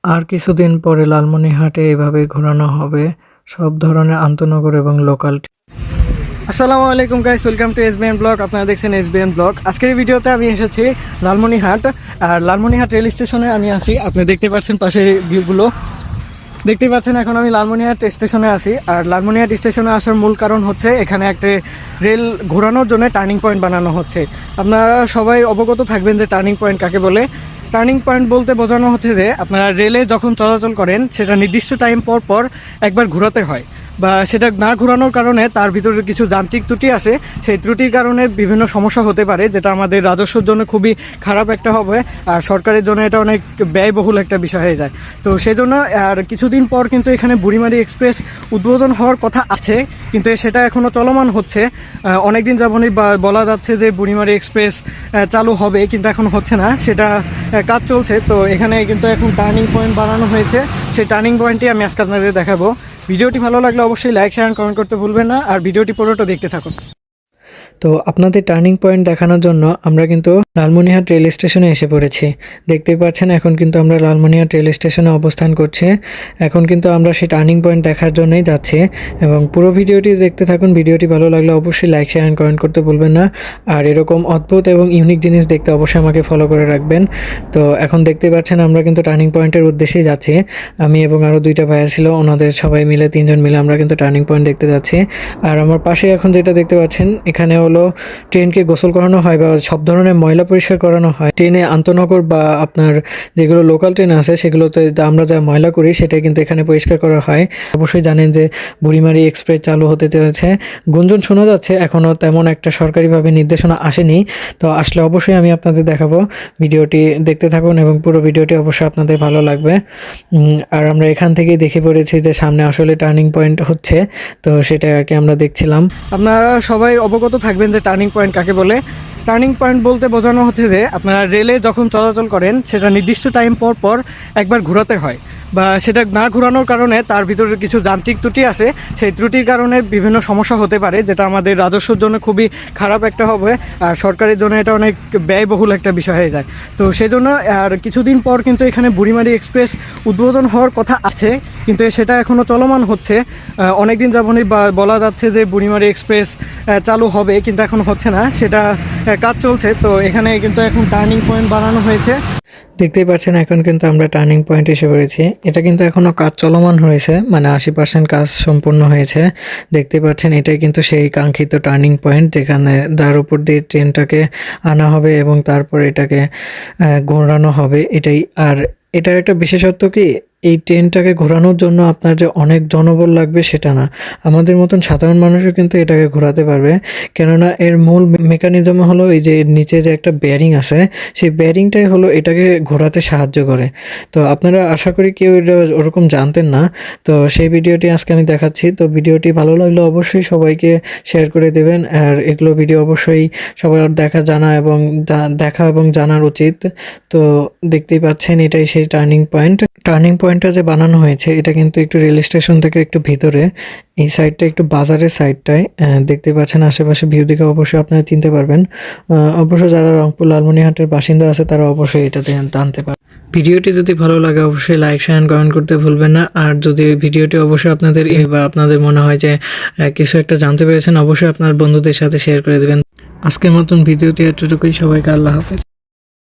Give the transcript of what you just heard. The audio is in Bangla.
আর কিছুদিন পরে লালমনিরহাটে এভাবে ঘোরানো হবে সব ধরনের আন্তনগর এবং লোকাল। আসসালামু আলাইকুম guys, welcome to SBN blog. আপনারা দেখছেন এসবিএন ব্লগ। আজকের এই ভিডিওতে আমি এসেছি লালমনিরহাট, আর লালমনিরহাট রেল স্টেশনে আমি আছি। আপনি দেখতে পাচ্ছেন পাশে ভিউগুলো দেখতে পাচ্ছেন। এখন আমি লালমনিরহাট স্টেশনে আছি, আর লালমনিরহাট স্টেশনে আসার মূল কারণ হচ্ছে এখানে একটা রেল ঘোরানোর জন্য টার্নিং পয়েন্ট বানানো হচ্ছে। আপনারা সবাই অবগত থাকবেন যে টার্নিং পয়েন্ট কাকে বলে। টার্নিং পয়েন্ট বলতে বোঝানো হচ্ছে যে আপনারা রেলে যখন চলাচল করেন সেটা নির্দিষ্ট টাইম পর পর একবার ঘোরাতে হয়, বা সেটা না ঘোরানোর কারণে তার ভিতরে কিছু যান্ত্রিক ত্রুটি আসে। সেই ত্রুটির কারণে বিভিন্ন সমস্যা হতে পারে, যেটা আমাদের রাজস্বের জন্য খুবই খারাপ একটা হবে, আর সরকারের জন্য এটা অনেক ব্যয়বহুল একটা বিষয় হয়ে যায়। তো সেই জন্য আর কিছুদিন পর কিন্তু এখানে বুড়িমারি এক্সপ্রেস উদ্বোধন হওয়ার কথা আছে, কিন্তু সেটা এখনও চলমান হচ্ছে। অনেকদিন যাবতই বলা যাচ্ছে যে বুড়িমারি এক্সপ্রেস চালু হবে, কিন্তু এখন হচ্ছে না, সেটা কাজ চলছে। তো এখানে কিন্তু এখন টার্নিং পয়েন্ট বানানো হয়েছে, সেই টার্নিং পয়েন্টটি আমি আজকে আপনাদের দেখাবো। ভিডিওটি ভালো লাগলে অবশ্যই লাইক, শেয়ার, কমেন্ট করতে ভুলবেন না, আর ভিডিওটি পুরোটা দেখতে থাকুন। তো আপনাদের টার্নিং পয়েন্ট দেখানোর জন্য আমরা কিন্তু লালমনিরহাট রেল স্টেশনে এসে পড়েছি। দেখতেই পাচ্ছেন এখন কিন্তু আমরা লালমনিরহাট রেল স্টেশনে অবস্থান করছি। এখন কিন্তু আমরা সেই টার্নিং পয়েন্ট দেখার জন্যই যাচ্ছি, এবং পুরো ভিডিওটি দেখতে থাকুন। ভিডিওটি ভালো লাগলে অবশ্যই লাইক, শেয়ার, কমেন্ট করতে ভুলবেন না, আর এরকম অদ্ভুত এবং ইউনিক জিনিস দেখতে অবশ্যই আমাকে ফলো করে রাখবেন। তো এখন দেখতে পাচ্ছেন আমরা কিন্তু টার্নিং পয়েন্টের উদ্দেশ্যেই যাচ্ছি। আমি এবং আরও দুইটা ভাইয়া ছিল, ওনাদের সবাই মিলে তিনজন মিলে আমরা কিন্তু টার্নিং পয়েন্ট দেখতে যাচ্ছি। আর আমার পাশে এখন যেটা দেখতে পাচ্ছেন, এখানে হলো ট্রেনকে গোসল করানো হয় বা সব ধরনের ময়লা পরিষ্কার করানো হয়। ট্রেনে আন্তনগর বা আপনার যেগুলো লোকাল ট্রেন আছে সেগুলোতে আমরা যা ময়লা করি সেটাই কিন্তু এখানে পরিষ্কার করা হয়। অবশ্যই জানেন যে বুড়িমারি এক্সপ্রেস চালু হতে চলেছে, গুঞ্জন শোনা যাচ্ছে। এখনও তেমন একটা সরকারিভাবে নির্দেশনা আসেনি, তো আসলে অবশ্যই আমি আপনাদের দেখাবো। ভিডিওটি দেখতে থাকুন এবং পুরো ভিডিওটি অবশ্যই আপনাদের ভালো লাগবে। আর আমরা এখান থেকেই দেখে পড়েছি যে সামনে আসলে টার্নিং পয়েন্ট হচ্ছে, তো সেটা আর কি আমরা দেখছিলাম। আপনারা সবাই অবগত থাকবেন যে টার্নিং পয়েন্ট কাকে বলে। টার্নিং পয়েন্ট বলতে বোঝানো হচ্ছে যে আপনারা রেলে যখন চলাচল করেন সেটা নির্দিষ্ট টাইম পর পর একবার ঘোরাতে হয়, বা সেটা না ঘোরানোর কারণে তার ভিতরে কিছু যান্ত্রিক ত্রুটি আসে। সেই ত্রুটির কারণে বিভিন্ন সমস্যা হতে পারে, যেটা আমাদের রাজস্বের জন্য খুবই খারাপ একটা হবে, আর সরকারের জন্য এটা অনেক ব্যয়বহুল একটা বিষয় হয়ে যায়। তো সেই জন্য আর কিছুদিন পর কিন্তু এখানে বুড়িমারি এক্সপ্রেস উদ্বোধন হওয়ার কথা আছে, কিন্তু সেটা এখনও চলমান হচ্ছে। অনেকদিন যাবতই বলা যাচ্ছে যে বুড়িমারি এক্সপ্রেস চালু হবে, কিন্তু এখন হচ্ছে না, সেটা কাজ চলছে। তো এখানে কিন্তু এখন টার্নিং পয়েন্ট বানানো হয়েছে। দেখতেই পাচ্ছেন এখন কিন্তু আমরা টার্নিং পয়েন্ট এসে পড়েছি। এটা কিন্তু এখনও কাজ চলমান হয়েছে, মানে 80% কাজ সম্পূর্ণ হয়েছে। দেখতে পাচ্ছেন এটাই কিন্তু সেই কাঙ্ক্ষিত টার্নিং পয়েন্ট, যেখানে যার উপর দিয়ে ট্রেনটাকে আনা হবে এবং তারপর এটাকে ঘোরানো হবে এটাই। আর এটার একটা বিশেষত্ব কি, এই ট্রেনটাকে ঘোরানোর জন্য আপনার যে অনেক জনবল লাগবে সেটা না, আমাদের মতন সাধারণ মানুষও কিন্তু এটাকে ঘোরাতে পারবে। কেননা এর মূল মেকানিজম হলো এই যে নিচে যে একটা বেয়ারিং আছে, সেই বেয়ারিংটাই হলো এটাকে ঘোরাতে সাহায্য করে। তো আপনারা আশা করি কেউ এটা ওরকম জানতেন না, তো সেই ভিডিওটি আজকে আমি দেখাচ্ছি। তো ভিডিওটি ভালো লাগলে অবশ্যই সবাইকে শেয়ার করে দেবেন, আর এগুলো ভিডিও অবশ্যই সবার দেখা এবং জানার উচিত। তো দেখতেই পাচ্ছেন এটাই সেই টার্নিং পয়েন্ট। টার্নিং পয়েন্টটা যে বানানো হয়েছে এটা কিন্তু একটু রেল স্টেশন থেকে একটু ভিতরে, এই সাইডটা একটু বাজারের সাইডটায়। দেখতে পাচ্ছেন আশেপাশে ভিউ দেখে অবশ্যই আপনারা চিনতে পারবেন। অবশ্য যারা রংপুর লালমনিরহাটের বাসিন্দা আছে তারা অবশ্যই এটাতে জানতে পারে। ভিডিওটি যদি ভালো লাগে অবশ্যই লাইক, শেয়ার, কমেন্ট করতে ভুলবেন না। আর যদি ভিডিওটি অবশ্যই আপনাদের মনে হয় যে কিছু একটা জানতে পেরেছেন, অবশ্যই আপনার বন্ধুদের সাথে শেয়ার করে দেবেন। আজকের মতন ভিডিওটি এতটুকুই। সবাইকে আল্লাহ হাফেজ।